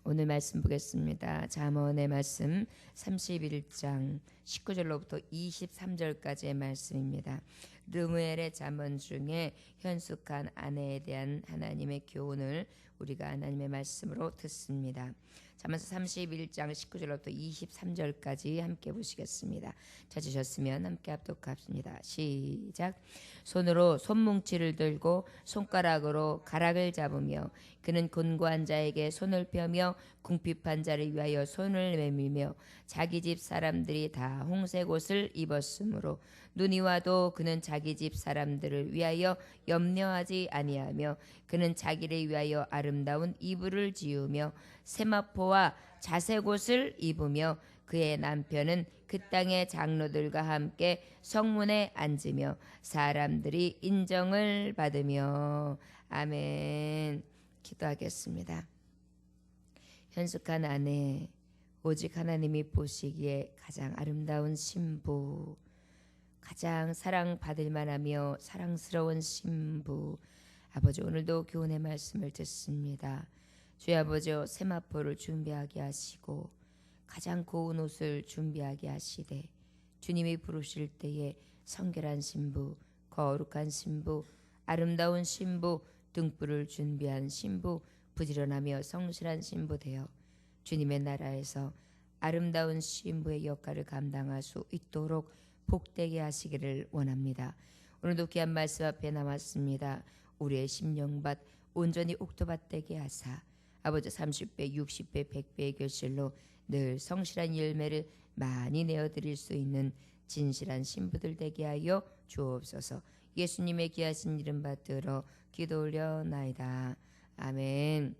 오늘 말씀 보겠습니다. 잠언의 말씀 31장 19절로부터 23절까지의 말씀입니다. 르무엘의 잠언 중에 현숙한 아내에 대한 하나님의 교훈을 우리가 하나님의 말씀으로 듣습니다. 잠언 31장 19절로부터 23절까지 함께 보시겠습니다. 찾으셨으면 함께 합독합니다. 시작. 손으로 손뭉치를 들고 손가락으로 가락을 잡으며 그는 곤고한 자에게 손을 펴며 궁핍한 자를 위하여 손을 내밀며 자기 집 사람들이 다 홍색 옷을 입었으므로 눈이 와도 그는 자기 집 사람들을 위하여 염려하지 아니하며 그는 자기를 위하여 아름다운 이불을 지으며 세마포와 자색 옷을 입으며 그의 남편은 그 땅의 장로들과 함께 성문에 앉으며 사람들이 인정을 받으며. 아멘. 기도하겠습니다. 현숙한 아내, 오직 하나님이 보시기에 가장 아름다운 신부, 가장 사랑받을 만하며 사랑스러운 신부, 아버지 오늘도 교훈의 말씀을 듣습니다. 주의 아버지 세마포를 준비하게 하시고 가장 고운 옷을 준비하게 하시되 주님이 부르실 때에 성결한 신부, 거룩한 신부, 아름다운 신부, 등불을 준비한 신부, 부지런하며 성실한 신부 되어 주님의 나라에서 아름다운 신부의 역할을 감당할 수 있도록 복되게 하시기를 원합니다. 오늘도 귀한 말씀 앞에 나왔습니다. 우리의 심령밭 온전히 옥토밭 되게 하사 아버지 30배, 60배, 100배의 결실로 늘 성실한 열매를 많이 내어드릴 수 있는 진실한 신부들 되게 하여 주옵소서. 예수님의 귀하신 이름 받들어 기도 올려나이다. 아멘.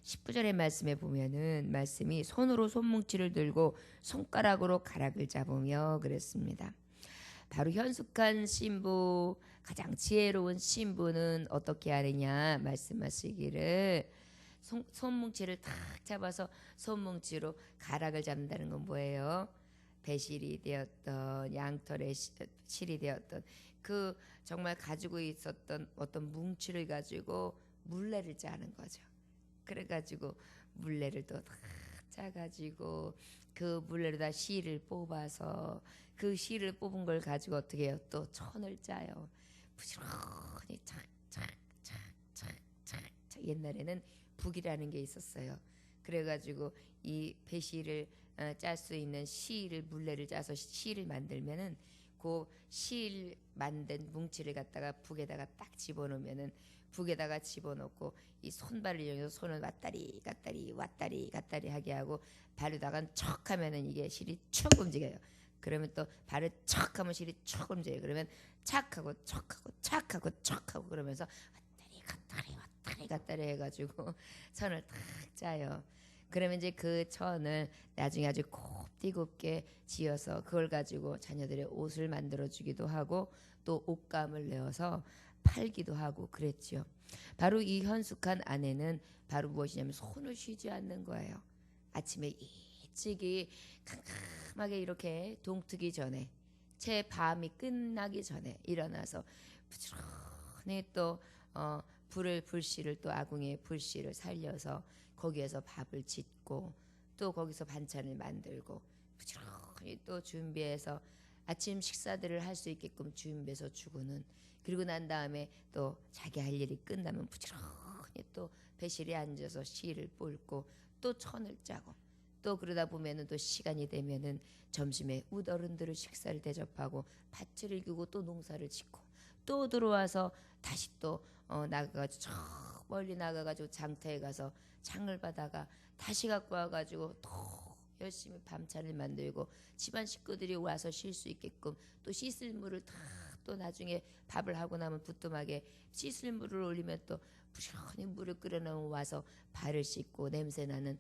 19절의 말씀에 보면은 말씀이 손으로 손뭉치를 들고 손가락으로 가락을 잡으며 그랬습니다. 바로 현숙한 신부, 가장 지혜로운 신부는 어떻게 하느냐 말씀하시기를 손뭉치를 탁 잡아서 손뭉치로 가락을 잡는다는 건 뭐예요? 배실이 되었던 양털의 실이 되었던 그 정말 가지고 있었던 어떤 뭉치를 가지고 물레를 짜는 거죠. 그래가지고 물레를 또 탁 짜가지고 그 물레로다 실을 뽑아서 그 실을 뽑은 걸 가지고 어떻게 해요? 또 천을 짜요. 부지런히 착착착착착. 옛날에는 북이라는 게 있었어요. 그래가지고 이 배실을 짤 수 있는 실을 물레를 짜서 실을 만들면은 그 실 만든 뭉치를 갖다가 북에다가 딱 집어넣으면은 북에다가 집어넣고 이 손발을 이용해서 손을 왔다리 갔다리 왔다리 갔다리 하게 하고 발에다가 척하면은 이게 실이 쭉 움직여요. 그러면 또 발을 척하면 실이 쭉 움직여요. 그러면 착하고 척하고 착하고 척하고 그러면서 왔다리 갔다리 왔다리 갔다리 해가지고 선을 탁 짜요. 그러면 이제 그 천을 나중에 아주 곱디곱게 지어서 그걸 가지고 자녀들의 옷을 만들어주기도 하고 또 옷감을 내어서 팔기도 하고 그랬죠. 바로 이 현숙한 아내는 바로 무엇이냐면 손을 쉬지 않는 거예요. 아침에 일찍이 캄캄하게 이렇게 동트기 전에 채 밤이 끝나기 전에 일어나서 부지런히 또 불씨를 또 아궁이에 불씨를 살려서 거기에서 밥을 짓고 또 거기서 반찬을 만들고 부지런히 또 준비해서 아침 식사들을 할 수 있게끔 준비해서 주고는 그리고 난 다음에 또 자기 할 일이 끝나면 부지런히 또 배실에 앉아서 실을 빻고 또 천을 짜고 또 그러다 보면은 또 시간이 되면은 점심에 웃어른들을 식사를 대접하고 밭을 일구고 또 농사를 짓고 또 들어와서 다시 또 나가가지고 저 멀리 나가가지고 장터에 가서 장을 받아가 다시 갖고 와가지고 또 열심히 밤차를 만들고 집안 식구들이 와서 쉴 수 있게끔 또 씻을 물을 다 또 나중에 밥을 하고 나면 부뚜막에 씻을 물을 올리면 또 부지런히 물을 끓여놓으면 와서 발을 씻고 냄새나는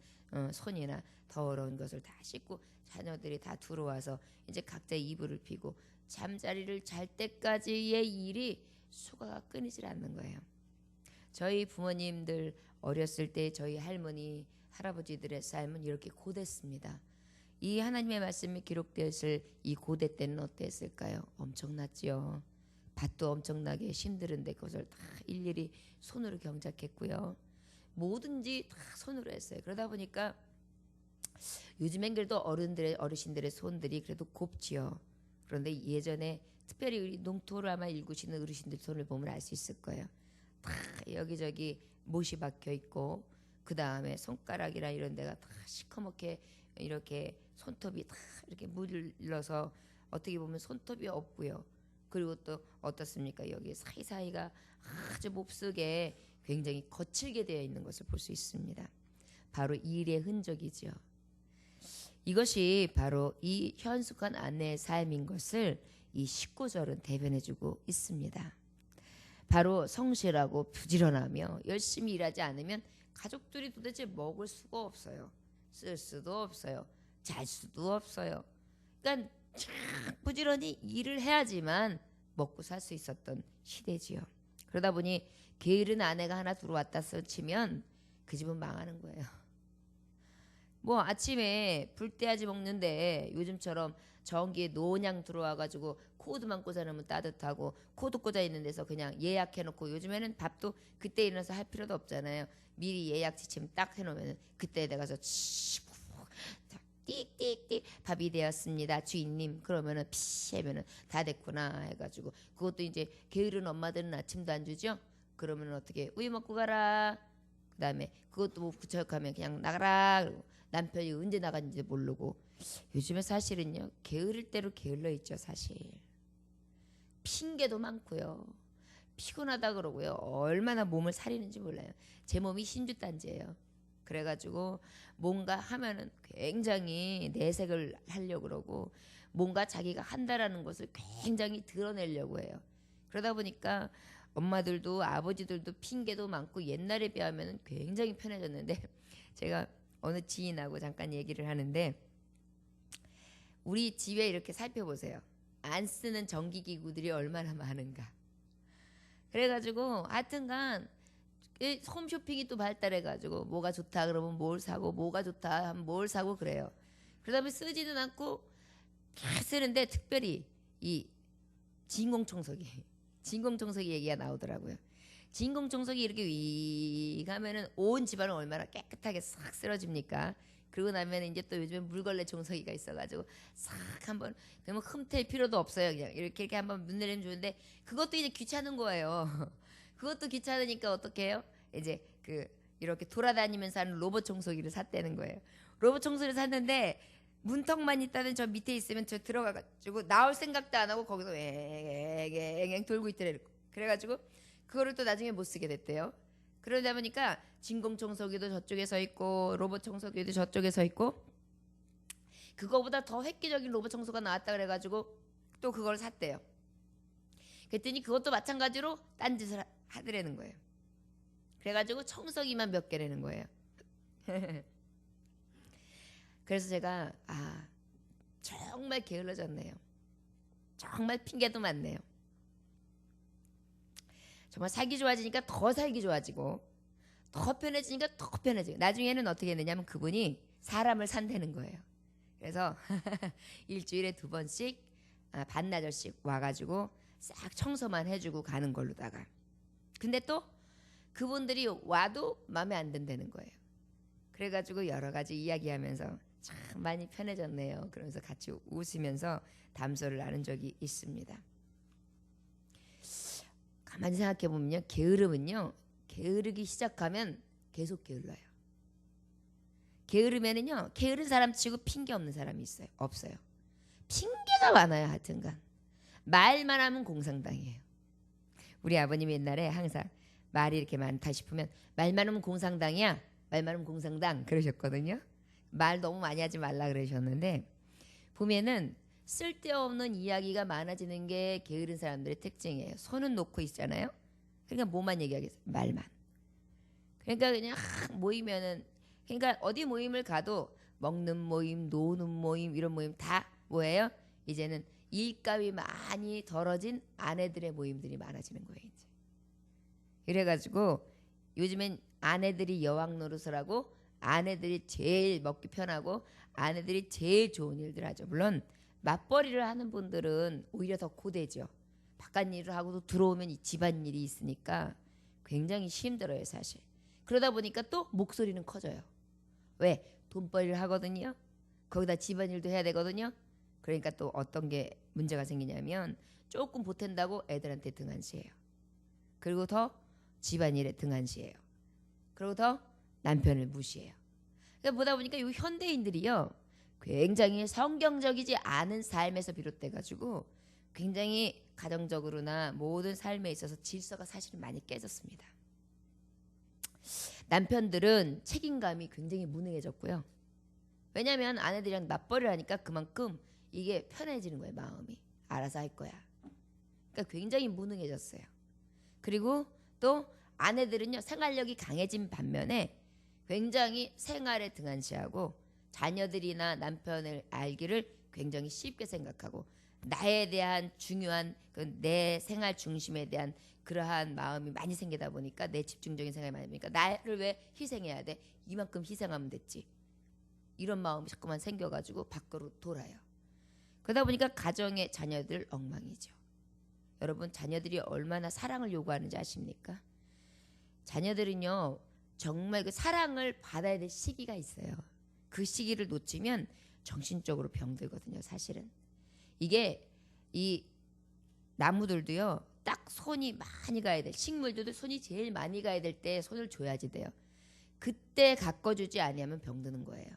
손이나 더러운 것을 다 씻고 자녀들이 다 들어와서 이제 각자 이불을 피고 잠자리를 잘 때까지의 일이 수고가 끊이질 않는 거예요. 저희 부모님들 어렸을 때 저희 할머니 할아버지들의 삶은 이렇게 고됐습니다. 이 하나님의 말씀이 기록되었을 이 고대 때는 어땠을까요? 엄청났지요. 밭도 엄청나게 힘들은데 그것을 다 일일이 손으로 경작했고요. 뭐든지 다 손으로 했어요. 그러다 보니까 요즘엔 그래도 어르신들의 손들이 그래도 곱지요. 그런데 예전에 특별히 우리 농토라마 일구시는 어르신들 손을 보면 알 수 있을 거예요. 다 여기저기 못이 박혀 있고 그 다음에 손가락이나 이런 데가 다 시커멓게 이렇게 손톱이 다 이렇게 물러서 어떻게 보면 손톱이 없고요. 그리고 또 어떻습니까? 여기 사이사이가 아주 몹쓰게 굉장히 거칠게 되어 있는 것을 볼 수 있습니다. 바로 일의 흔적이죠. 이것이 바로 이 현숙한 아내의 삶인 것을 이 19절은 대변해주고 있습니다. 바로 성실하고 부지런하며 열심히 일하지 않으면 가족들이 도대체 먹을 수가 없어요. 쓸 수도 없어요. 잘 수도 없어요. 그러니까 부지런히 일을 해야지만 먹고 살 수 있었던 시대지요. 그러다 보니 게으른 아내가 하나 들어왔다 치면 그 집은 망하는 거예요. 뭐 아침에 불때야지 먹는데 요즘처럼 전기에 노냥 들어와가지고 코드만 꽂아놓으면 따뜻하고 코드 꽂아 있는 데서 그냥 예약해놓고 요즘에는 밥도 그때 일어나서 할 필요도 없잖아요. 미리 예약 지침 딱 해놓으면 그때 내가서 띡띡띡 밥이 되었습니다 주인님 그러면은 피 하면은 다 됐구나 해가지고 그것도 이제 게으른 엄마들은 아침도 안 주죠. 그러면 어떻게 우유 먹고 가라. 그 다음에 그것도 뭐 부쩍하면 그냥 나가라. 그리고 남편이 언제 나갔는지 모르고 요즘에 사실은요 게으를 대로 게을러 있죠. 사실 핑계도 많고요. 피곤하다 그러고요. 얼마나 몸을 사리는지 몰라요. 제 몸이 신주단지예요. 그래가지고 뭔가 하면은 굉장히 내색을 하려고 그러고 뭔가 자기가 한다라는 것을 굉장히 드러내려고 해요. 그러다 보니까 엄마들도 아버지들도 핑계도 많고 옛날에 비하면 굉장히 편해졌는데 제가 어느 지인하고 잠깐 얘기를 하는데 우리 집에 이렇게 살펴보세요. 안 쓰는 전기기구들이 얼마나 많은가. 그래가지고 하여튼간 홈쇼핑이 또 발달해가지고 뭐가 좋다 그러면 뭘 사고 뭐가 좋다 하면 뭘 사고 그래요. 그러다 보면 쓰지는 않고 쓰는데 특별히 이 진공청소기 얘기가 나오더라고요. 진공청소기 이렇게 위 가면은 온 집안은 얼마나 깨끗하게 싹 쓸어집니까? 그러고 나면 이제 또 요즘에 물걸레 청소기가 있어가지고 싹 한번 그러면 흠텔 필요도 없어요. 그냥 이렇게 한번 문 내리면 좋은데 그것도 이제 귀찮은 거예요. 그것도 귀찮으니까 어떻게 해요? 이제 그 이렇게 돌아다니면서 하는 로봇 청소기를 샀다는 거예요. 로봇 청소기를 샀는데 문턱만 있다는 저 밑에 있으면 저 들어가가지고 나올 생각도 안 하고 거기서 앵앵 돌고 있더래. 그래가지고 그거를 또 나중에 못 쓰게 됐대요. 그러다 보니까 진공청소기도 저쪽에 서 있고 로봇 청소기도 저쪽에 서 있고 그거보다 더 획기적인 로봇 청소가 나왔다 그래가지고 또 그걸 샀대요. 그랬더니 그것도 마찬가지로 딴짓을 하더라는 거예요. 그래가지고 청소기만 몇 개라는 거예요. 그래서 제가 정말 게을러졌네요. 정말 핑계도 많네요. 정말 살기 좋아지니까 더 살기 좋아지고 더 편해지니까 더 편해지고 나중에는 어떻게 했느냐면 그분이 사람을 산다는 거예요. 그래서 일주일에 2번씩 반나절씩 와가지고 싹 청소만 해주고 가는 걸로다가 근데 또 그분들이 와도 마음에 안 든다는 거예요. 그래가지고 여러 가지 이야기하면서 참 많이 편해졌네요. 그러면서 같이 웃으면서 담소를 나눈 적이 있습니다. 가만히 생각해 보면요, 게으름은요, 게으르기 시작하면 계속 게을러요. 게으르면은요, 게으른 사람치고 핑계 없는 사람이 있어요? 없어요. 핑계가 많아요. 하여튼간 말만 하면 공상당해요. 우리 아버님이 옛날에 항상 말이 이렇게 많다 싶으면 말만 하면 공상당이야. 말만 하면 공상당 그러셨거든요. 말 너무 많이 하지 말라 그러셨는데 보면은 쓸데없는 이야기가 많아지는 게 게으른 사람들의 특징이에요. 손은 놓고 있잖아요. 그러니까 뭐만 얘기하겠어요? 말만. 그러니까 그냥 모이면은 그러니까 어디 모임을 가도 먹는 모임, 노는 모임 이런 모임 다 뭐예요? 이제는 일감이 많이 덜어진 아내들의 모임들이 많아지는 거예요. 이제. 이래가지고 요즘엔 아내들이 여왕 노릇을 하고 아내들이 제일 먹기 편하고 아내들이 제일 좋은 일들 하죠. 물론 맞벌이를 하는 분들은 오히려 더 고되죠. 바깥 일을 하고도 들어오면 이 집안일이 있으니까 굉장히 힘들어요. 사실. 그러다 보니까 또 목소리는 커져요. 왜? 돈벌이를 하거든요. 거기다 집안일도 해야 되거든요. 그러니까 또 어떤 게 문제가 생기냐면 조금 보탠다고 애들한테 등한시해요. 그리고 더 집안일에 등한시해요. 그리고 더 남편을 무시해요. 그러니까 보다 보니까 이 현대인들이요, 굉장히 성경적이지 않은 삶에서 비롯돼 가지고 굉장히 가정적으로나 모든 삶에 있어서 질서가 사실은 많이 깨졌습니다. 남편들은 책임감이 굉장히 무능해졌고요. 왜냐하면 아내들이랑 맞벌이를 하니까 그만큼 이게 편해지는 거예요. 마음이 알아서 할 거야. 그러니까 굉장히 무능해졌어요. 그리고 또 아내들은요, 생활력이 강해진 반면에 굉장히 생활에 등한시하고 자녀들이나 남편을 알기를 굉장히 쉽게 생각하고 나에 대한 중요한 내 생활 중심에 대한 그러한 마음이 많이 생기다 보니까 내 집중적인 생각이 많이 되니까 나를 왜 희생해야 돼? 이만큼 희생하면 됐지. 이런 마음이 자꾸만 생겨가지고 밖으로 돌아요. 그러다 보니까 가정의 자녀들 엉망이죠. 여러분, 자녀들이 얼마나 사랑을 요구하는지 아십니까? 자녀들은요, 정말 그 사랑을 받아야 될 시기가 있어요. 그 시기를 놓치면 정신적으로 병들거든요, 사실은. 이게 이 나무들도요, 딱 손이 많이 가야 될, 식물들도 손이 제일 많이 가야 될 때 손을 줘야지 돼요. 그때 가꿔주지 아니하면 병드는 거예요.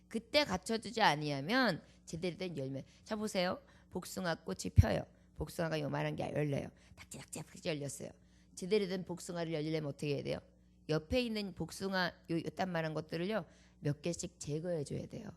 그때 갖춰주지 아니하면 제대로 된 열매. 자, 보세요. 복숭아 꽃이 펴요. 복숭아가 요만한 게 열려요. 닥지닥지 열렸어요. 제대로 된 복숭아를 열리려면 어떻게 해야 돼요? 옆에 있는 복숭아 요딴만한 것들을요, 몇 개씩 제거해 줘야 돼요.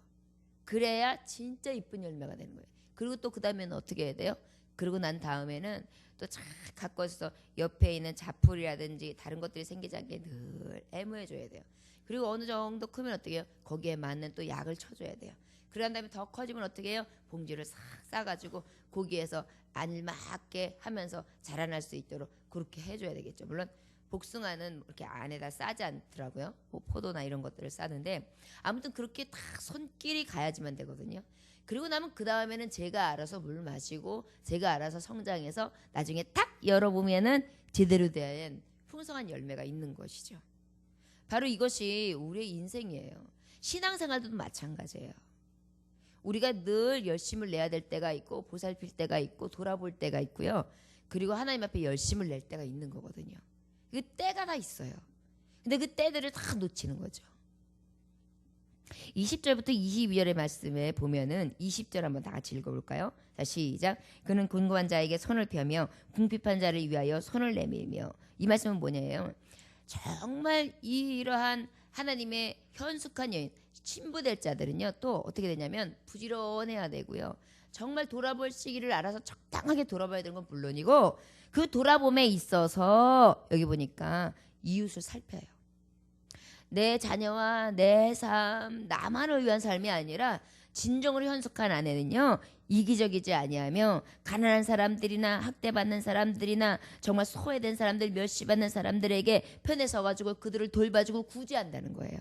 그래야 진짜 이쁜 열매가 되는 거예요. 그리고 또 그 다음에는 어떻게 해야 돼요? 그러고 난 다음에는 또 착 가꿔서 옆에 있는 자풀이라든지 다른 것들이 생기지 않게 늘 애무해 줘야 돼요. 그리고 어느 정도 크면 어떻게 해요? 거기에 맞는 또 약을 쳐줘야 돼요. 그런 다음에 더 커지면 어떻게 해요? 봉지를 싹 싸가지고 거기에서 알맞게 하면서 자라날 수 있도록 그렇게 해줘야 되겠죠. 물론 복숭아는 이렇게 안에다 싸지 않더라고요. 뭐 포도나 이런 것들을 싸는데 아무튼 그렇게 다 손길이 가야지만 되거든요. 그리고 나면 그 다음에는 제가 알아서 물 마시고 제가 알아서 성장해서 나중에 딱 열어보면은 제대로 된 풍성한 열매가 있는 것이죠. 바로 이것이 우리의 인생이에요. 신앙생활도 마찬가지예요. 우리가 늘 열심을 내야 될 때가 있고 보살필 때가 있고 돌아볼 때가 있고요. 그리고 하나님 앞에 열심을 낼 때가 있는 거거든요. 그 때가 다 있어요. 근데 그 때들을 다 놓치는 거죠. 20절부터 22절의 말씀에 보면은 20절 한번 다 같이 읽어볼까요? 자, 시작. 그는 곤고한 자에게 손을 펴며 궁핍한 자를 위하여 손을 내밀며. 이 말씀은 뭐냐예요? 정말 이러한 하나님의 현숙한 여인, 신부될 자들은요, 또 어떻게 되냐면 부지런해야 되고요. 정말 돌아볼 시기를 알아서 적당하게 돌아봐야 되는 건 물론이고 그 돌아봄에 있어서 여기 보니까 이웃을 살펴요. 내 자녀와 내 삶, 나만을 위한 삶이 아니라 진정으로 현숙한 아내는요, 이기적이지 아니하며 가난한 사람들이나 학대받는 사람들이나 정말 소외된 사람들, 멸시받는 사람들에게 편에 서가지고 그들을 돌봐주고 구제한다는 거예요.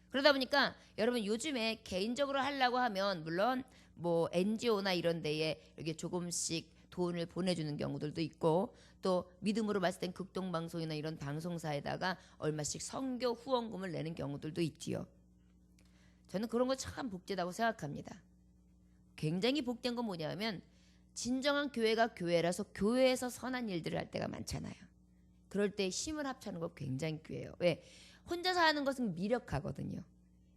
그러다 보니까 여러분 요즘에 개인적으로 하려고 하면 물론 뭐 NGO나 이런 데에 이렇게 조금씩 돈을 보내주는 경우들도 있고 또 믿음으로 봤을 땐 극동방송이나 이런 방송사에다가 얼마씩 선교 후원금을 내는 경우들도 있지요. 저는 그런 거 참 복되다고 생각합니다. 굉장히 복된 건 뭐냐면 진정한 교회가 교회라서 교회에서 선한 일들을 할 때가 많잖아요. 그럴 때 힘을 합치는 거 굉장히 귀해요. 왜? 혼자서 하는 것은 미력하거든요.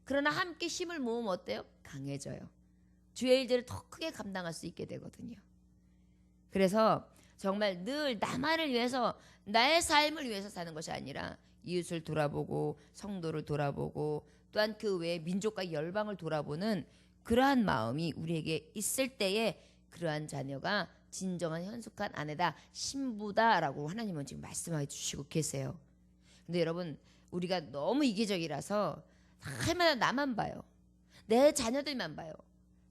그러나 함께 힘을 모으면 어때요? 강해져요. 주의 일들을 더 크게 감당할 수 있게 되거든요. 그래서 정말 늘 나만을 위해서 나의 삶을 위해서 사는 것이 아니라 이웃을 돌아보고 성도를 돌아보고 또한 그 외에 민족과 열방을 돌아보는 그러한 마음이 우리에게 있을 때에 그러한 자녀가 진정한 현숙한 아내다, 신부다라고 하나님은 지금 말씀해 주시고 계세요. 근데 여러분 우리가 너무 이기적이라서 할마다 나만 봐요. 내 자녀들만 봐요.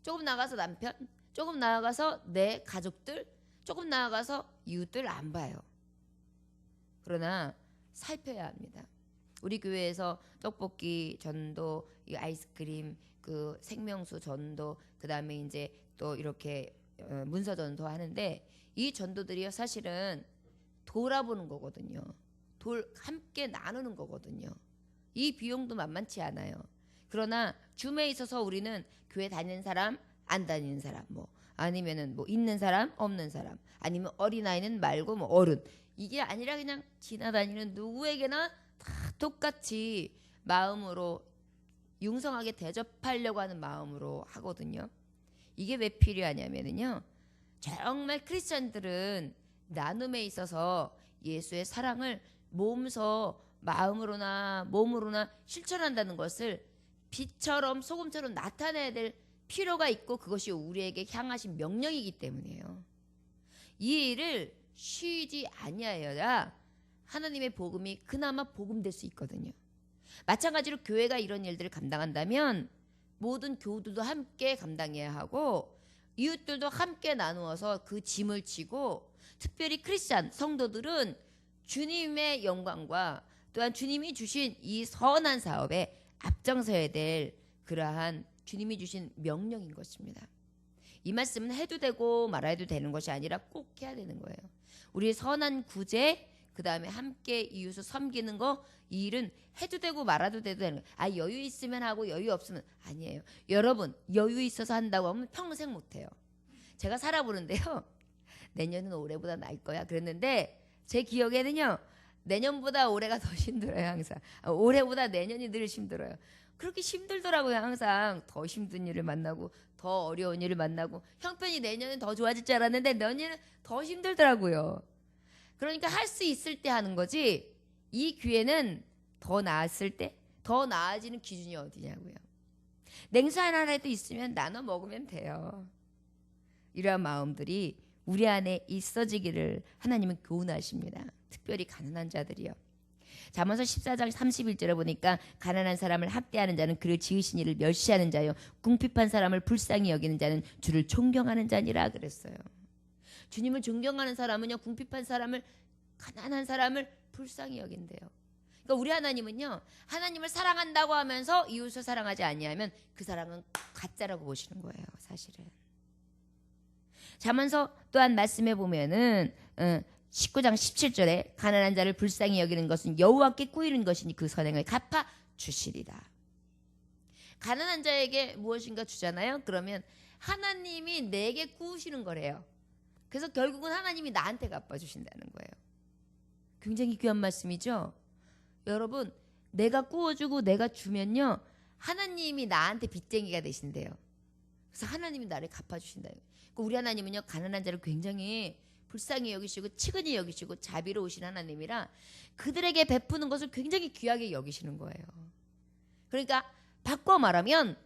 조금 나가서 남편, 조금 나아가서 내 가족들, 조금 나아가서 이웃들 안 봐요. 그러나 살펴야 합니다. 우리 교회에서 떡볶이 전도, 이 아이스크림, 그 생명수 전도, 그 다음에 이제 또 이렇게 문서 전도 하는데 이 전도들이요 사실은 돌아보는 거거든요. 돌 함께 나누는 거거든요. 이 비용도 만만치 않아요. 그러나 줌에 있어서 우리는 교회 다니는 사람, 안 다니는 사람, 뭐 아니면은 뭐 있는 사람, 없는 사람, 아니면 어린아이는 말고 뭐 어른, 이게 아니라 그냥 지나다니는 누구에게나 다 똑같이 마음으로 융성하게 대접하려고 하는 마음으로 하거든요. 이게 왜 필요하냐면요, 정말 크리스찬들은 나눔에 있어서 예수의 사랑을 몸소 마음으로나 몸으로나 실천한다는 것을 빛처럼 소금처럼 나타내야 될 필요가 있고, 그것이 우리에게 향하신 명령이기 때문이에요. 이 일을 쉬지 아니하여야 하나님의 복음이 그나마 복음될 수 있거든요. 마찬가지로 교회가 이런 일들을 감당한다면 모든 교우들도 함께 감당해야 하고, 이웃들도 함께 나누어서 그 짐을 지고, 특별히 크리스찬 성도들은 주님의 영광과 또한 주님이 주신 이 선한 사업에 앞장서야 될 그러한 주님이 주신 명령인 것입니다. 이 말씀은 해도 되고 말아도 되는 것이 아니라 꼭 해야 되는 거예요. 우리의 선한 구제, 그 다음에 함께 이웃을 섬기는 거, 이 일은 해도 되고 말아도 되는 거예요. 아, 여유 있으면 하고 여유 없으면 아니에요. 여러분, 여유 있어서 한다고 하면 평생 못해요. 제가 살아보는데요, 내년은 올해보다 나을 거야 그랬는데, 제 기억에는요, 내년보다 올해가 더 힘들어요. 항상 올해보다 내년이 늘 힘들어요. 그렇게 힘들더라고요. 항상 더 힘든 일을 만나고 더 어려운 일을 만나고, 형편이 내년은 더 좋아질 줄 알았는데 내년은 더 힘들더라고요. 그러니까 할 수 있을 때 하는 거지, 이 기회는 더 나았을 때 더 나아지는 기준이 어디냐고요. 냉수 하나라도 있으면 나눠 먹으면 돼요. 이러한 마음들이 우리 안에 있어지기를 하나님은 교훈하십니다. 특별히 가난한 자들이요. 잠언서 14장 31절에 보니까 가난한 사람을 학대하는 자는 그를 지으신 이를 멸시하는 자요, 궁핍한 사람을 불쌍히 여기는 자는 주를 존경하는 자니라 그랬어요. 주님을 존경하는 사람은요, 궁핍한 사람을, 가난한 사람을 불쌍히 여긴대요. 그러니까 우리 하나님은요, 하나님을 사랑한다고 하면서 이웃을 사랑하지 아니하면 그 사랑은 가짜라고 보시는 거예요. 사실은 잠언서 또한 말씀해 보면은 19장 17절에 가난한 자를 불쌍히 여기는 것은 여호와께 꾸이는 것이니 그 선행을 갚아 주시리라. 가난한 자에게 무엇인가 주잖아요. 그러면 하나님이 내게 꾸우시는 거래요. 그래서 결국은 하나님이 나한테 갚아주신다는 거예요. 굉장히 귀한 말씀이죠. 여러분, 내가 꾸어주고 내가 주면요, 하나님이 나한테 빚쟁이가 되신대요. 그래서 하나님이 나를 갚아주신다. 그러니까 우리 하나님은요, 가난한 자를 굉장히 불쌍히 여기시고 치근히 여기시고 자비로우신 하나님이라 그들에게 베푸는 것을 굉장히 귀하게 여기시는 거예요. 그러니까 바꿔 말하면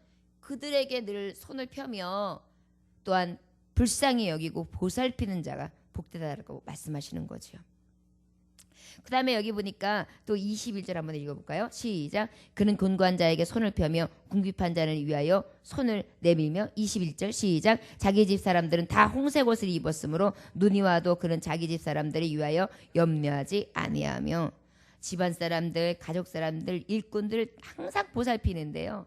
그들에게 늘 손을 펴며 또한 불쌍히 여기고 보살피는 자가 복되다라고 말씀하시는 거죠. 그 다음에 여기 보니까 또 21절 한번 읽어볼까요? 시작. 그는 곤고한 자에게 손을 펴며 궁핍한 자를 위하여 손을 내밀며. 21절 시작. 자기 집 사람들은 다 홍색 옷을 입었으므로 눈이 와도 그는 자기 집 사람들을 위하여 염려하지 아니하며. 집안 사람들, 가족 사람들, 일꾼들을 항상 보살피는데요,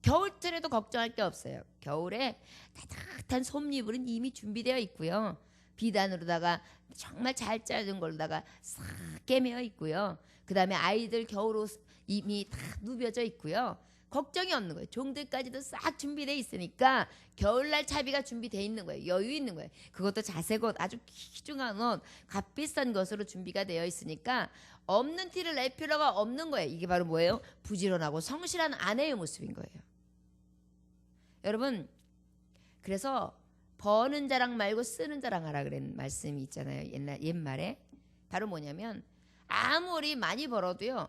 겨울철에도 걱정할 게 없어요. 겨울에 따뜻한 솜이불은 이미 준비되어 있고요, 비단으로다가 정말 잘 짜준 걸로다가 싹 깨매어 있고요, 그 다음에 아이들 겨울옷 이미 다 누벼져 있고요, 걱정이 없는 거예요. 종들까지도 싹 준비되어 있으니까 겨울날 차비가 준비되어 있는 거예요. 여유 있는 거예요. 그것도 자색 옷, 아주 귀중한 옷, 값비싼 것으로 준비가 되어 있으니까 없는 티를 낼 필요가 없는 거예요. 이게 바로 뭐예요? 부지런하고 성실한 아내의 모습인 거예요. 여러분, 그래서 버는 자랑 말고 쓰는 자랑 하라 그런 말씀이 있잖아요. 옛말에. 바로 뭐냐면, 아무리 많이 벌어도요,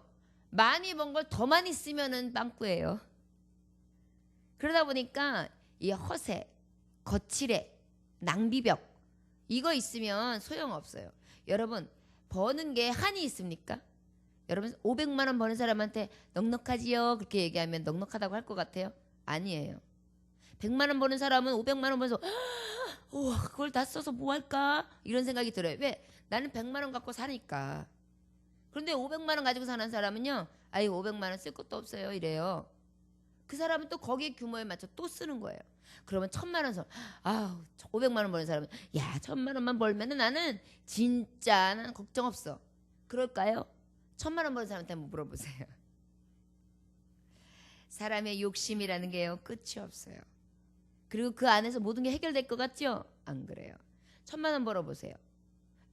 많이 번 걸 더 많이 쓰면은 빵꾸예요. 그러다 보니까 이 허세, 거칠애, 낭비벽, 이거 있으면 소용없어요. 여러분, 버는 게 한이 있습니까? 여러분, 500만 원 버는 사람한테 넉넉하지요 그렇게 얘기하면 넉넉하다고 할 것 같아요? 아니에요. 100만 원 버는 사람은 500만 원 벌어서 우와, 그걸 다 써서 뭐 할까? 이런 생각이 들어요. 왜? 나는 100만 원 갖고 사니까. 그런데 500만 원 가지고 사는 사람은요, 아이 500만 원 쓸 것도 없어요 이래요. 그 사람은 또 거기에 규모에 맞춰 또 쓰는 거예요. 그러면 1000만 원 선, 500만 원 버는 사람은 야 1000만 원만 벌면은 나는 진짜 난 걱정 없어. 그럴까요? 1,000만 원 버는 사람한테 한번 물어보세요. 사람의 욕심이라는 게요, 끝이 없어요. 그리고 그 안에서 모든 게 해결될 것 같죠? 안 그래요. 1,000만 원 벌어보세요.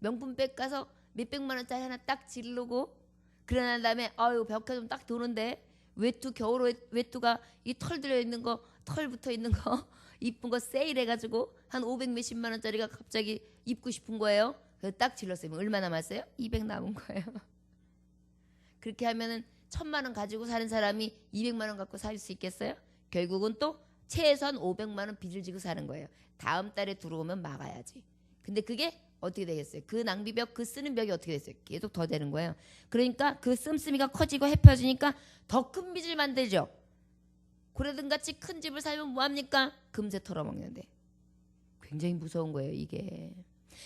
명품백 가서 몇백만 원짜리 하나 딱 지르고 그러난 다음에 아유 벽화 좀 딱 도는데 외투 겨울 외투가 이 털 들어있는 거 털 붙어있는 거 이쁜 거 세일해가지고 한 500 몇십만 원짜리가 갑자기 입고 싶은 거예요. 그래서 딱 질렀어요. 얼마 남았어요? 200 남은 거예요. 그렇게 하면은 1,000만 원 가지고 사는 사람이 200만 원 갖고 살 수 있겠어요? 결국은 또 최소한 500만 원 빚을 지고 사는 거예요. 다음 달에 들어오면 막아야지. 근데 그게 어떻게 되겠어요? 그 낭비벽, 그 쓰는 벽이 어떻게 됐어요? 계속 더 되는 거예요. 그러니까 그 씀씀이가 커지고 해펴지니까 더 큰 빚을 만들죠. 고래등같이 큰 집을 살면 뭐합니까? 금세 털어먹는데. 굉장히 무서운 거예요, 이게.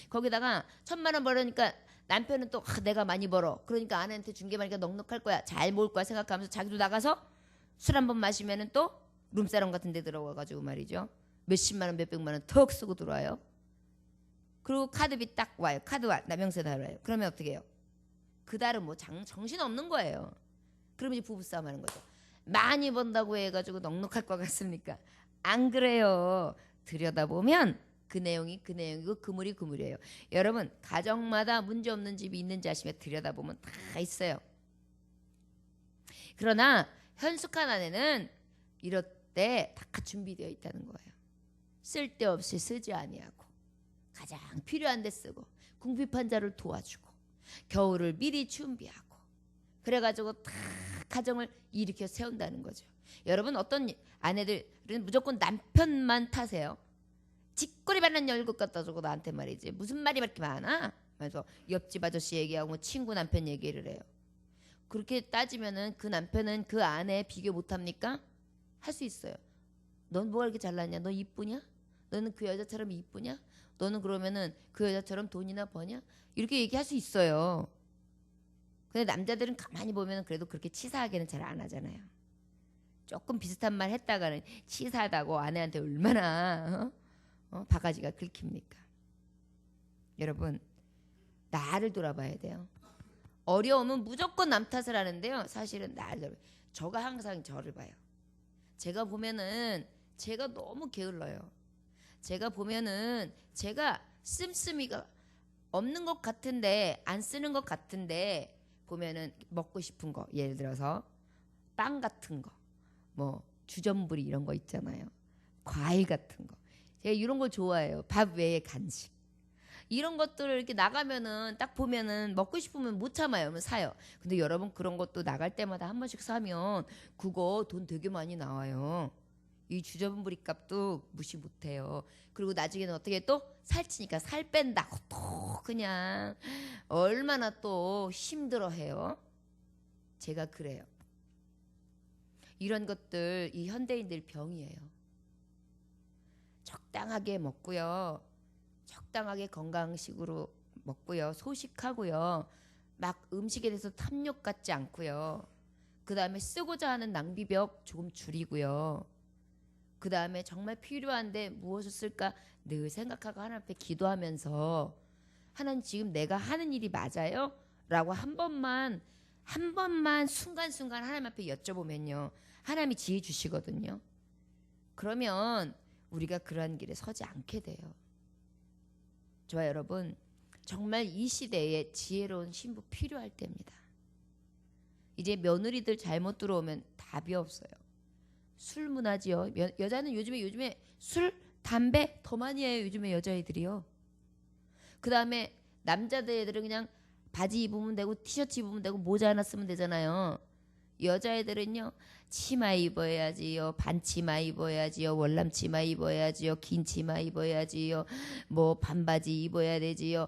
거기다가 1,000만 원 벌으니까 남편은 또 내가 많이 벌어. 그러니까 아내한테 준 게 많으니까 넉넉할 거야. 잘 모을 거야 생각하면서 자기도 나가서 술 한 번 마시면은 또 룸사롱 같은 데 들어가가지고 말이죠. 몇십만 원, 몇백만 원 턱 쓰고 들어와요. 그리고 카드비 딱 와요. 카드 와, 나명세 달아요. 그러면 어떻게 해요? 그 달은 뭐 정신 없는 거예요. 그러면 이제 부부싸움 하는 거죠. 많이 번다고 해가지고 넉넉할 것 같습니까? 안 그래요. 들여다보면 그 내용이 그 내용이고 그물이 그물이에요. 여러분 가정마다 문제 없는 집이 있는지 아시면 들여다보면 다 있어요. 그러나 현숙한 아내는 이럴 때 다 준비되어 있다는 거예요. 쓸데없이 쓰지 아니하고 가장 필요한 데 쓰고 궁핍한 자를 도와주고 겨울을 미리 준비하고 그래가지고 다 가정을 일으켜 세운다는 거죠. 여러분 어떤 아내들은 무조건 남편만 타세요. 짓거리 받는 열국 갖다 주고 나한테 말이지 무슨 말이 그렇게 많아? 그래서 옆집 아저씨 얘기하고 뭐 친구 남편 얘기를 해요. 그렇게 따지면은 그 남편은 그 아내 비교 못합니까? 할 수 있어요. 넌 뭐가 이렇게 잘났냐? 너 이쁘냐? 너는 그 여자처럼 이쁘냐? 너는 그러면은 그 여자처럼 돈이나 버냐? 이렇게 얘기할 수 있어요. 근데 남자들은 가만히 보면 그래도 그렇게 치사하게는 잘 안 하잖아요. 조금 비슷한 말 했다가는 치사하다고 아내한테 얼마나 바가지가 긁힙니까? 여러분 나를 돌아봐야 돼요. 어려우면 무조건 남 탓을 하는데요. 사실은 나를 돌아봐요. 저가 항상 저를 봐요. 제가 보면은 제가 너무 게을러요. 제가 보면은 제가 씀씀이가 없는 것 같은데 안 쓰는 것 같은데 보면은 먹고 싶은 거 예를 들어서 빵 같은 거 뭐 주전부리 이런 거 있잖아요. 과일 같은 거 제가 이런 거 좋아해요. 밥 외에 간식 이런 것들을 이렇게 나가면은 딱 보면은 먹고 싶으면 못 참아요. 그러면 사요. 근데 여러분 그런 것도 나갈 때마다 한 번씩 사면 그거 돈 되게 많이 나와요. 이 주전부리 값도 무시 못해요. 그리고 나중에는 어떻게 또 살찌니까 살 뺀다고 또 그냥 얼마나 또 힘들어해요. 제가 그래요. 이런 것들 이 현대인들 병이에요. 적당하게 먹고요. 적당하게 건강식으로 먹고요. 소식하고요. 막 음식에 대해서 탐욕 갖지 않고요. 그 다음에 쓰고자 하는 낭비벽 조금 줄이고요. 그 다음에 정말 필요한데 무엇을 쓸까 늘 생각하고 하나님 앞에 기도하면서 하나님 지금 내가 하는 일이 맞아요? 라고 한 번만 순간순간 하나님 앞에 여쭤보면요. 하나님이 지혜 주시거든요. 그러면 우리가 그러한 길에 서지 않게 돼요. 저와 여러분 정말 이 시대에 지혜로운 신부 필요할 때입니다. 이제 며느리들 잘못 들어오면 답이 없어요. 술 문화지요. 여자는 요즘에 술, 담배 더 많이 해요. 요즘에 여자애들이요. 그 다음에 남자들은 그냥 바지 입으면 되고 티셔츠 입으면 되고 모자 하나 쓰면 되잖아요. 여자애들은요. 치마 입어야지요. 반치마 입어야지요. 월남치마 입어야지요. 긴 치마 입어야지요. 뭐 반바지 입어야 되지요.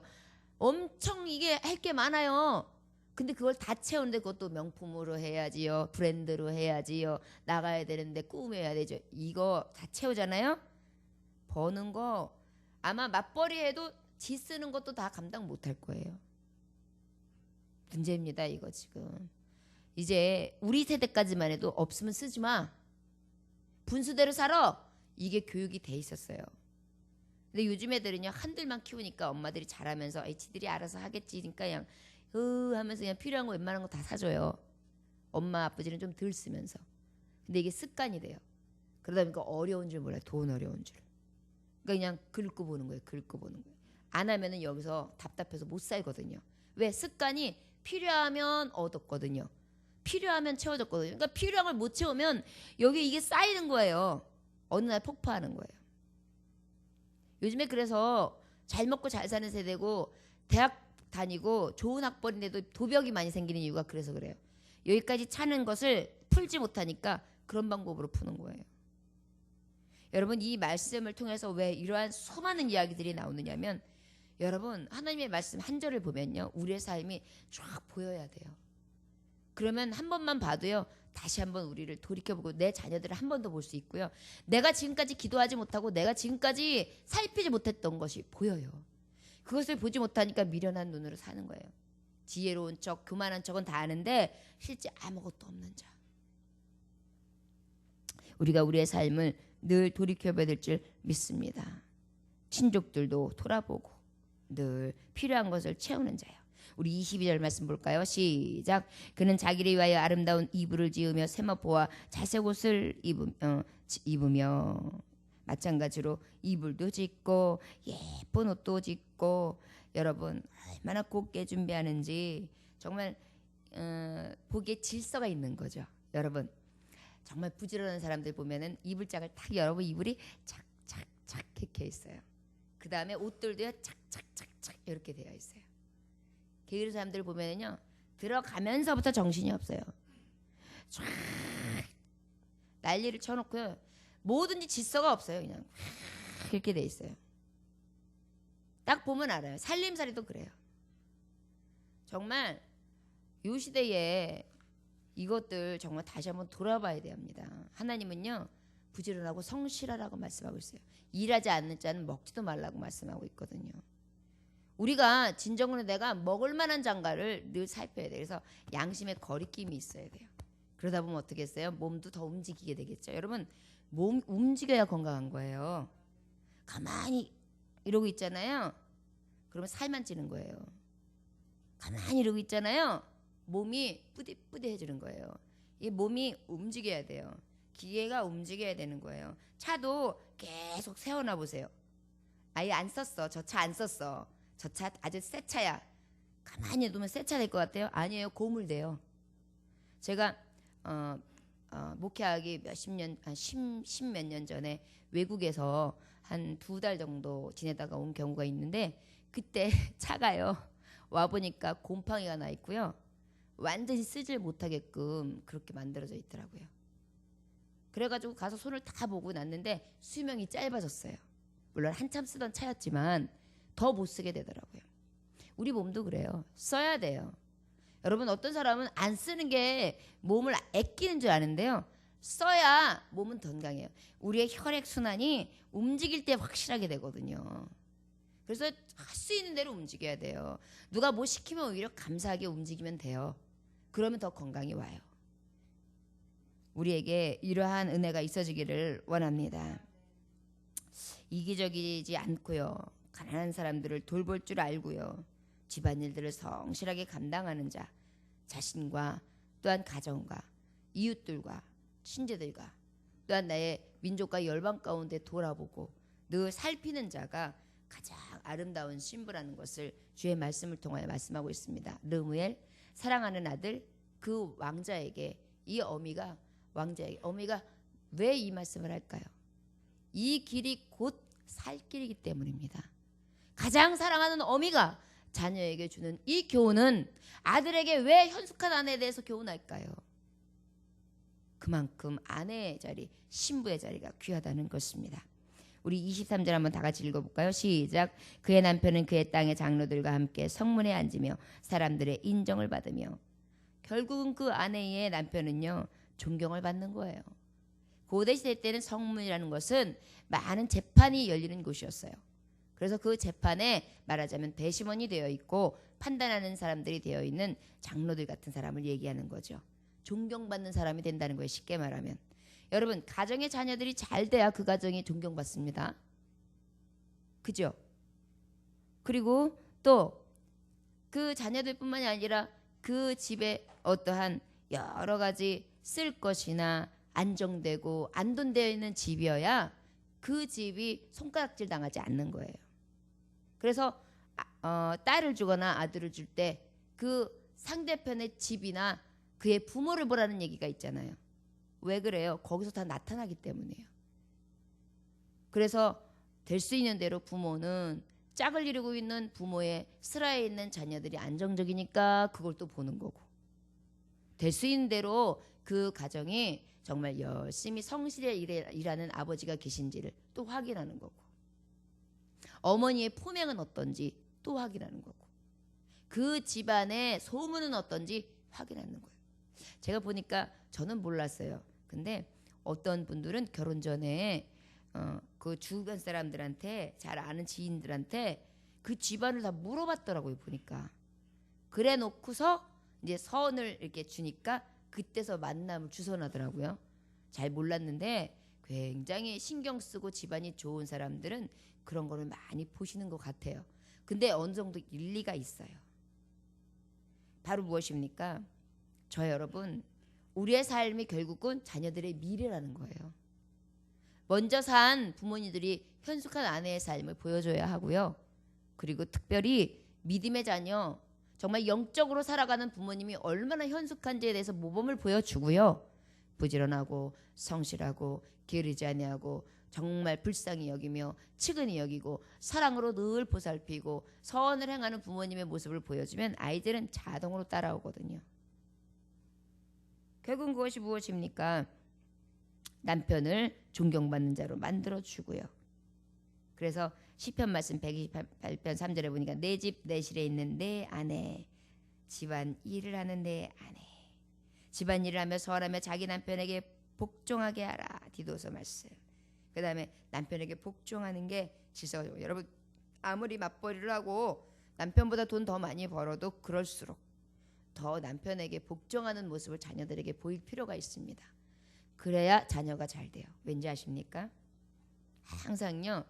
엄청 이게 할 게 많아요. 근데 그걸 다 채우는데 그것도 명품으로 해야지요. 브랜드로 해야지요. 나가야 되는데 꾸며야 되죠. 이거 다 채우잖아요. 버는 거 아마 맞벌이 해도 지 쓰는 것도 다 감당 못할 거예요. 문제입니다. 이거 지금. 이제 우리 세대까지만 해도 없으면 쓰지 마. 분수대로 살아. 이게 교육이 돼 있었어요. 근데 요즘 애들은요. 한둘만 키우니까 엄마들이 잘하면서 지들이 알아서 하겠지. 그러니까 그냥 하면서 그냥 필요한 거 웬만한 거 다 사줘요. 엄마 아버지는 좀 덜 쓰면서. 근데 이게 습관이 돼요. 그러다 보니까 어려운 줄 몰라요. 돈 어려운 줄. 그러니까 그냥 긁고 보는 거예요. 긁고 보는 거예요. 안 하면은 여기서 답답해서 못 살거든요. 왜? 습관이 필요하면 얻었거든요. 필요하면 채워졌거든요. 그러니까 필요한 걸 못 채우면 여기 이게 쌓이는 거예요. 어느 날 폭파하는 거예요. 요즘에 그래서 잘 먹고 잘 사는 세대고 대학 다니고 좋은 학벌인데도 도벽이 많이 생기는 이유가 그래서 그래요. 여기까지 차는 것을 풀지 못하니까 그런 방법으로 푸는 거예요. 여러분 이 말씀을 통해서 왜 이러한 수많은 이야기들이 나오느냐면 여러분 하나님의 말씀 한 절을 보면요. 우리의 삶이 쫙 보여야 돼요. 그러면 한 번만 봐도요. 다시 한번 우리를 돌이켜보고 내 자녀들을 한 번 더 볼 수 있고요. 내가 지금까지 기도하지 못하고 내가 지금까지 살피지 못했던 것이 보여요. 그것을 보지 못하니까 미련한 눈으로 사는 거예요. 지혜로운 척, 교만한 척은 다 아는데 실제 아무것도 없는 자. 우리가 우리의 삶을 늘 돌이켜봐야 될 줄 믿습니다. 친족들도 돌아보고 늘 필요한 것을 채우는 자요. 우리 22절 말씀 볼까요? 시작. 그는 자기를 위하여 아름다운 이불을 지으며 세마포와 자색 옷을 입으며 마찬가지로 이불도 짓고 예쁜 옷도 짓고 여러분 얼마나 곱게 준비하는지 정말 보기에 질서가 있는 거죠. 여러분 정말 부지런한 사람들 보면은 이불장을 탁 열어보면 이불이 착착착 박혀 있어요. 그 다음에 옷들도요 착착착착 이렇게 되어 있어요. 게으른 사람들 보면은요 들어가면서부터 정신이 없어요. 쫙 난리를 쳐놓고요 뭐든지 질서가 없어요. 그냥 이렇게 돼 있어요. 딱 보면 알아요. 살림살이도 그래요. 정말 이 시대에 이것들 정말 다시 한번 돌아봐야 됩니다. 하나님은요 부지런하고 성실하라고 말씀하고 있어요. 일하지 않는 자는 먹지도 말라고 말씀하고 있거든요. 우리가 진정으로 내가 먹을 만한 장가를 늘 살펴야 돼요. 그래서 양심의 거리낌이 있어야 돼요. 그러다 보면 어떻게 했어요? 몸도 더 움직이게 되겠죠. 여러분 몸 움직여야 건강한 거예요. 가만히 이러고 있잖아요. 그러면 살만 찌는 거예요. 가만히 이러고 있잖아요. 몸이 뿌듯뿌듯해지는 거예요. 이 몸이 움직여야 돼요. 기계가 움직여야 되는 거예요. 차도 계속 세워놔 보세요. 아예 안 썼어. 저 차 안 썼어. 저 차 아주 새 차야. 가만히 두면 새 차 될 것 같아요? 아니에요. 고물돼요. 제가 목회하기 몇십 년, 십몇 년 전에 외국에서 한 2달 정도 지내다가 온 경우가 있는데 그때 차가요. 와보니까 곰팡이가 나 있고요. 완전히 쓰질 못하게끔 그렇게 만들어져 있더라고요. 그래가지고 가서 손을 다 보고 났는데 수명이 짧아졌어요. 물론 한참 쓰던 차였지만 더 못 쓰게 되더라고요. 우리 몸도 그래요. 써야 돼요. 여러분 어떤 사람은 안 쓰는 게 몸을 아끼는 줄 아는데요. 써야 몸은 건강해요. 우리의 혈액순환이 움직일 때 확실하게 되거든요. 그래서 할 수 있는 대로 움직여야 돼요. 누가 뭐 시키면 오히려 감사하게 움직이면 돼요. 그러면 더 건강이 와요. 우리에게 이러한 은혜가 있어지기를 원합니다. 이기적이지 않고요. 가난한 사람들을 돌볼 줄 알고요. 집안일들을 성실하게 감당하는 자, 자신과 또한 가정과 이웃들과 친제들과 또한 나의 민족과 열방 가운데 돌아보고 늘 살피는 자가 가장 아름다운 신부라는 것을 주의 말씀을 통하여 말씀하고 있습니다. 르무엘 사랑하는 아들 그 왕자에게 이 어미가 왕자에게 어미가 왜 이 말씀을 할까요? 이 길이 곧 살 길이기 때문입니다. 가장 사랑하는 어미가 자녀에게 주는 이 교훈은 아들에게 왜 현숙한 아내에 대해서 교훈할까요? 그만큼 아내의 자리, 신부의 자리가 귀하다는 것입니다. 우리 23절 한번 다 같이 읽어볼까요? 시작. 그의 남편은 그의 땅의 장로들과 함께 성문에 앉으며 사람들의 인정을 받으며 결국은 그 아내의 남편은요 존경을 받는 거예요. 고대 시대 때는 성문이라는 것은 많은 재판이 열리는 곳이었어요. 그래서 그 재판에 말하자면 배심원이 되어 있고 판단하는 사람들이 되어 있는 장로들 같은 사람을 얘기하는 거죠. 존경받는 사람이 된다는 거예요. 쉽게 말하면. 여러분 가정의 자녀들이 잘 돼야 그 가정이 존경받습니다. 그죠? 그리고 또 그 자녀들뿐만이 아니라 그 집에 어떠한 여러 가지 쓸 것이나 안정되고 안돈되어 있는 집이어야 그 집이 손가락질 당하지 않는 거예요. 그래서 딸을 주거나 아들을 줄 때 그 상대편의 집이나 그의 부모를 보라는 얘기가 있잖아요. 왜 그래요? 거기서 다 나타나기 때문이에요. 그래서 될 수 있는 대로 부모는 짝을 이루고 있는 부모의 슬하에 있는 자녀들이 안정적이니까 그걸 또 보는 거고, 될 수 있는 대로 그 가정이 정말 열심히 성실히 일하는 아버지가 계신지를 또 확인하는 거고, 어머니의 품행은 어떤지 또 확인하는 거고, 그 집안의 소문은 어떤지 확인하는 거예요. 제가 보니까 저는 몰랐어요. 근데 어떤 분들은 결혼 전에 그 주변 사람들한테, 잘 아는 지인들한테 그 집안을 다 물어봤더라고요. 보니까 그래 놓고서 이제 선을 이렇게 주니까 그때서 만남을 주선하더라고요. 잘 몰랐는데 굉장히 신경 쓰고 집안이 좋은 사람들은 그런 거를 많이 보시는 것 같아요. 근데 어느 정도 일리가 있어요. 바로 무엇입니까? 저 여러분, 우리의 삶이 결국은 자녀들의 미래라는 거예요. 먼저 산 부모님들이 현숙한 아내의 삶을 보여줘야 하고요. 그리고 특별히 믿음의 자녀, 정말 영적으로 살아가는 부모님이 얼마나 현숙한지에 대해서 모범을 보여주고요. 부지런하고 성실하고 게으르지 아니하고 정말 불쌍히 여기며 측은히 여기고 사랑으로 늘 보살피고 선을 행하는 부모님의 모습을 보여주면 아이들은 자동으로 따라오거든요. 결국은 그것이 무엇입니까? 남편을 존경받는 자로 만들어주고요. 그래서 시편 말씀 128편 3절에 보니까 내 집 내 실에 있는 내 아내, 집안 일을 하는 내 아내, 집안 일을 하며 서원하며 자기 남편에게 복종하게 하라. 디도서 말씀. 그 다음에 남편에게 복종하는 게 질서가. 여러분, 아무리 맞벌이를 하고 남편보다 돈 더 많이 벌어도 그럴수록 더 남편에게 복종하는 모습을 자녀들에게 보일 필요가 있습니다. 그래야 자녀가 잘 돼요. 왠지 아십니까? 항상요,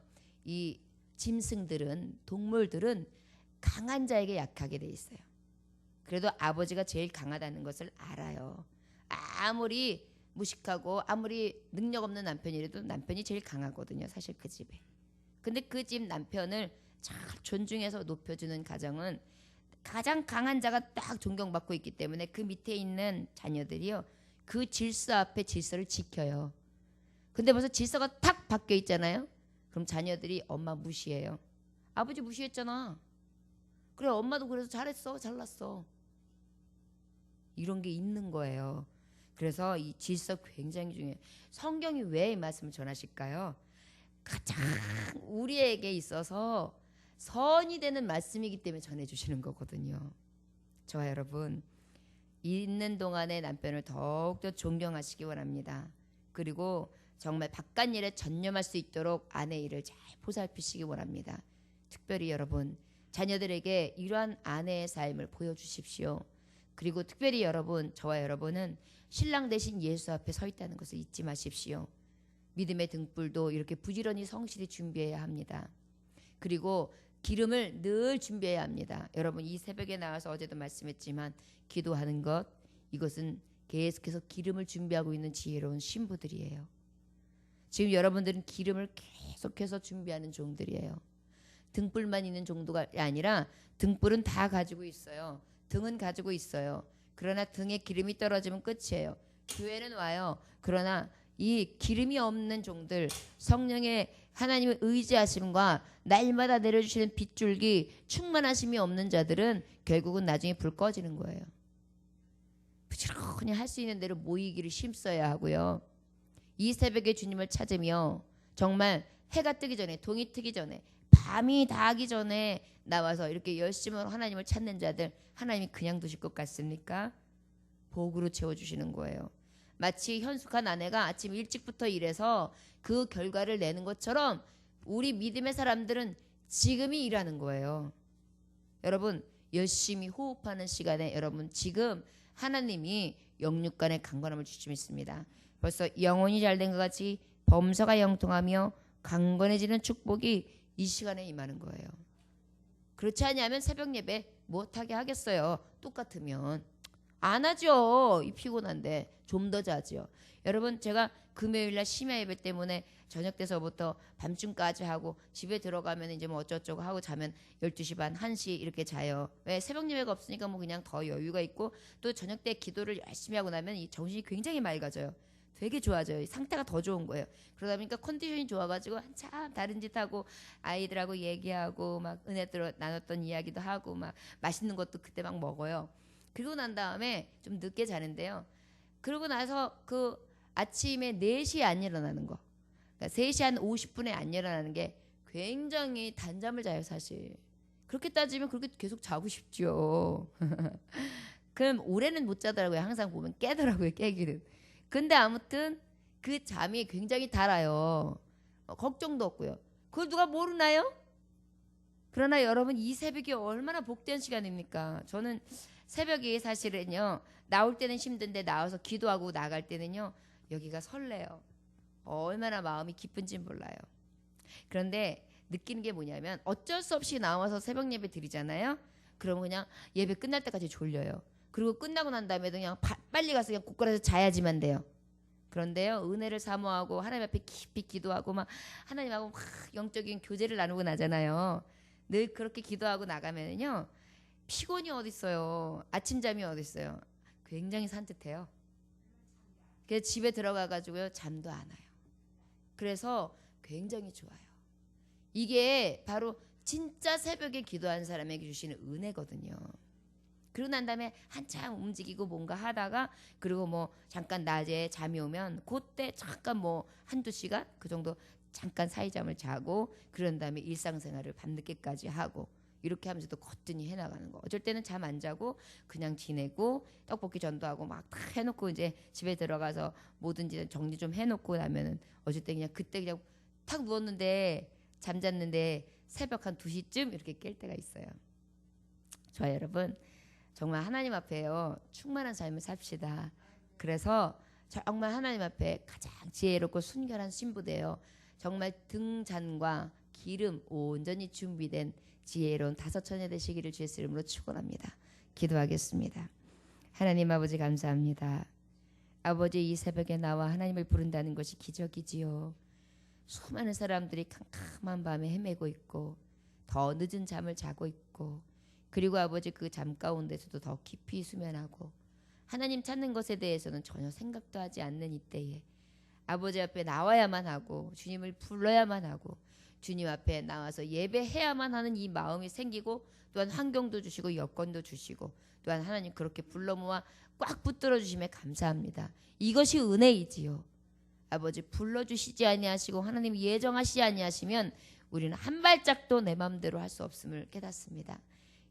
이 짐승들은, 동물들은 강한 자에게 약하게 돼 있어요. 그래도 아버지가 제일 강하다는 것을 알아요. 아무리 무식하고 아무리 능력 없는 남편이라도 남편이 제일 강하거든요. 사실 그 집에. 근데 그 집 남편을 잘 존중해서 높여주는 가정은 가장 강한 자가 딱 존경받고 있기 때문에 그 밑에 있는 자녀들이요, 그 질서 앞에 질서를 지켜요. 근데 벌써 질서가 탁 바뀌어 있잖아요. 그럼 자녀들이 엄마 무시해요. 아버지 무시했잖아. 그래, 엄마도 그래서 잘했어, 잘났어. 이런 게 있는 거예요. 그래서 이 질서 굉장히 중요해요. 성경이 왜 이 말씀을 전하실까요? 가장 우리에게 있어서 선이 되는 말씀이기 때문에 전해주시는 거거든요. 저와 여러분, 있는 동안에 남편을 더욱더 존경하시기 원합니다. 그리고 정말 바깥일에 전념할 수 있도록 아내 일을 잘 보살피시기 원합니다. 특별히 여러분, 자녀들에게 이러한 아내의 삶을 보여주십시오. 그리고 특별히 여러분, 저와 여러분은 신랑 대신 예수 앞에 서 있다는 것을 잊지 마십시오. 믿음의 등불도 이렇게 부지런히 성실히 준비해야 합니다. 그리고 기름을 늘 준비해야 합니다. 여러분, 이 새벽에 나와서 어제도 말씀했지만 기도하는 것, 이것은 계속해서 기름을 준비하고 있는 지혜로운 신부들이에요. 지금 여러분들은 기름을 계속해서 준비하는 종들이에요. 등불만 있는 정도가 아니라 등불은 다 가지고 있어요. 등은 가지고 있어요. 그러나 등에 기름이 떨어지면 끝이에요. 교회는 와요. 그러나 이 기름이 없는 종들, 성령의 하나님의 의지하심과 날마다 내려주시는 빗줄기 충만하심이 없는 자들은 결국은 나중에 불 꺼지는 거예요. 부지런히 할 수 있는 대로 모이기를 힘써야 하고요. 이 새벽에 주님을 찾으며 정말 해가 뜨기 전에, 동이 트기 전에, 밤이 다하기 전에 나와서 이렇게 열심히 하나님을 찾는 자들, 하나님이 그냥 두실 것 같습니까? 복으로 채워주시는 거예요. 마치 현숙한 아내가 아침 일찍부터 일해서 그 결과를 내는 것처럼 우리 믿음의 사람들은 지금이 일하는 거예요. 여러분, 열심히 호흡하는 시간에 여러분 지금 하나님이 영육간의 강건함을 주시고 있습니다. 벌써 영혼이 잘된 것 같이 범사가 영통하며 강건해지는 축복이 이 시간에 임하는 거예요. 그렇지 않으면 새벽 예배 못하게 하겠어요. 똑같으면 안 하죠. 이 피곤한데 좀 더 자죠. 여러분 제가 금요일날 심야 예배 때문에 저녁 때서부터 밤중까지 하고 집에 들어가면 이제 뭐 어쩌고저쩌고 하고 자면 12시 반, 1시 이렇게 자요. 왜? 새벽 예배가 없으니까 뭐 그냥 더 여유가 있고 또 저녁 때 기도를 열심히 하고 나면 이 정신이 굉장히 맑아져요. 되게 좋아져요. 상태가 더 좋은 거예요. 그러다 보니까 컨디션이 좋아가지고 한참 다른 짓 하고 아이들하고 얘기하고 막 은혜 들어 나눴던 이야기도 하고 막 맛있는 것도 그때 막 먹어요. 그리고 난 다음에 좀 늦게 자는데요. 그러고 나서 그 아침에 4시에 안 일어나는 거. 그러니까 3시 한 50분에 안 일어나는 게 굉장히 단잠을 자요, 사실. 그렇게 따지면 그렇게 계속 자고 싶죠. 그럼 올해는 못 자더라고요. 항상 보면 깨더라고요, 깨기는. 근데 아무튼 그 잠이 굉장히 달아요. 걱정도 없고요. 그걸 누가 모르나요? 그러나 여러분 이 새벽이 얼마나 복된 시간입니까? 저는 새벽이 사실은요. 나올 때는 힘든데 나와서 기도하고 나갈 때는요. 여기가 설레요. 얼마나 마음이 기쁜지 몰라요. 그런데 느끼는 게 뭐냐면 어쩔 수 없이 나와서 새벽 예배 드리잖아요. 그러면 그냥 예배 끝날 때까지 졸려요. 그리고 끝나고 난 다음에도 그냥 빨리 가서 그냥 곳간에서 자야지만 돼요. 그런데요. 은혜를 사모하고 하나님 앞에 깊이 기도하고 막 하나님하고 막 영적인 교제를 나누고 나잖아요. 늘 그렇게 기도하고 나가면은요. 피곤이 어디 있어요. 아침잠이 어디 있어요. 굉장히 산뜻해요. 그래서 집에 들어가가지고요. 잠도 안 와요. 그래서 굉장히 좋아요. 이게 바로 진짜 새벽에 기도한 사람에게 주시는 은혜거든요. 그러고 난 다음에 한참 움직이고 뭔가 하다가 그리고 뭐 잠깐 낮에 잠이 오면 그때 잠깐 뭐 한두 시간 그 정도 잠깐 사이잠을 자고 그런 다음에 일상생활을 밤늦게까지 하고 이렇게 하면서도 거뜬히 해나가는 거. 어쩔 때는 잠 안 자고 그냥 지내고 떡볶이 전도하고 막 다 해놓고 이제 집에 들어가서 뭐든지 정리 좀 해놓고 나면은 어쩔 때 그냥 그때 그냥 탁 누웠는데 잠잤는데 새벽 한 2시쯤 이렇게 깰 때가 있어요. 좋아요, 여러분. 정말 하나님 앞에요. 충만한 삶을 삽시다. 그래서 정말 하나님 앞에 가장 지혜롭고 순결한 신부되어 정말 등잔과 기름 온전히 준비된 지혜로운 5처녀 되시기를 주의 이름으로 축원합니다. 기도하겠습니다. 하나님 아버지 감사합니다. 아버지 이 새벽에 나와 하나님을 부른다는 것이 기적이지요. 수많은 사람들이 캄캄한 밤에 헤매고 있고 더 늦은 잠을 자고 있고 그리고 아버지 그 잠 가운데서도 더 깊이 수면하고 하나님 찾는 것에 대해서는 전혀 생각도 하지 않는 이때에 아버지 앞에 나와야만 하고 주님을 불러야만 하고 주님 앞에 나와서 예배해야만 하는 이 마음이 생기고 또한 환경도 주시고 여건도 주시고 또한 하나님 그렇게 불러 모아 꽉 붙들어 주심에 감사합니다. 이것이 은혜이지요. 아버지 불러주시지 아니하시고 하나님 예정하시지 아니하시면 우리는 한 발짝도 내 마음대로 할 수 없음을 깨닫습니다.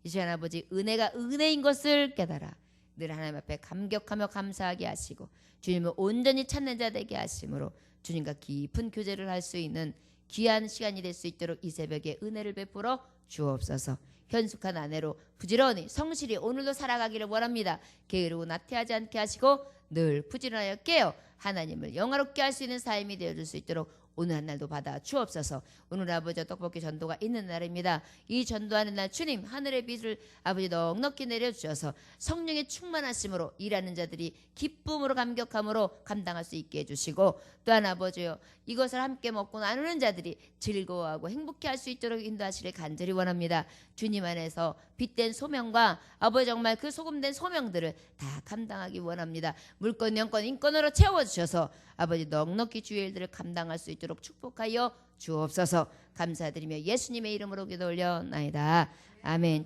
이 시간 아버지 은혜가 은혜인 것을 깨달아 늘 하나님 앞에 감격하며 감사하게 하시고 주님을 온전히 찾는 자 되게 하심으로 주님과 깊은 교제를 할 수 있는 귀한 시간이 될 수 있도록 이 새벽에 은혜를 베풀어 주옵소서. 현숙한 아내로 부지런히 성실히 오늘도 살아가기를 원합니다. 게으르고 나태하지 않게 하시고 늘 부지런하여 깨어 하나님을 영화롭게 할 수 있는 삶이 되어줄 수 있도록 오늘 한 날도 받아 주옵소서. 오늘 아버지 떡볶이 전도가 있는 날입니다. 이 전도하는 날 주님 하늘의 빛을 아버지 넉넉히 내려주셔서 성령의 충만하심으로 일하는 자들이 기쁨으로 감격함으로 감당할 수 있게 해주시고 또한 아버지요 이것을 함께 먹고 나누는 자들이 즐거워하고 행복해 할 수 있도록 인도하시길 간절히 원합니다. 주님 안에서 빛된 소명과 아버지 정말 그 소금된 소명들을 다 감당하기 원합니다. 물건 영권 인권으로 채워주셔서 아버지 넉넉히 주의 일들을 감당할 수 있도록 축복하여 주옵소서. 감사드리며 예수님의 이름으로 기도 올려나이다. 아멘.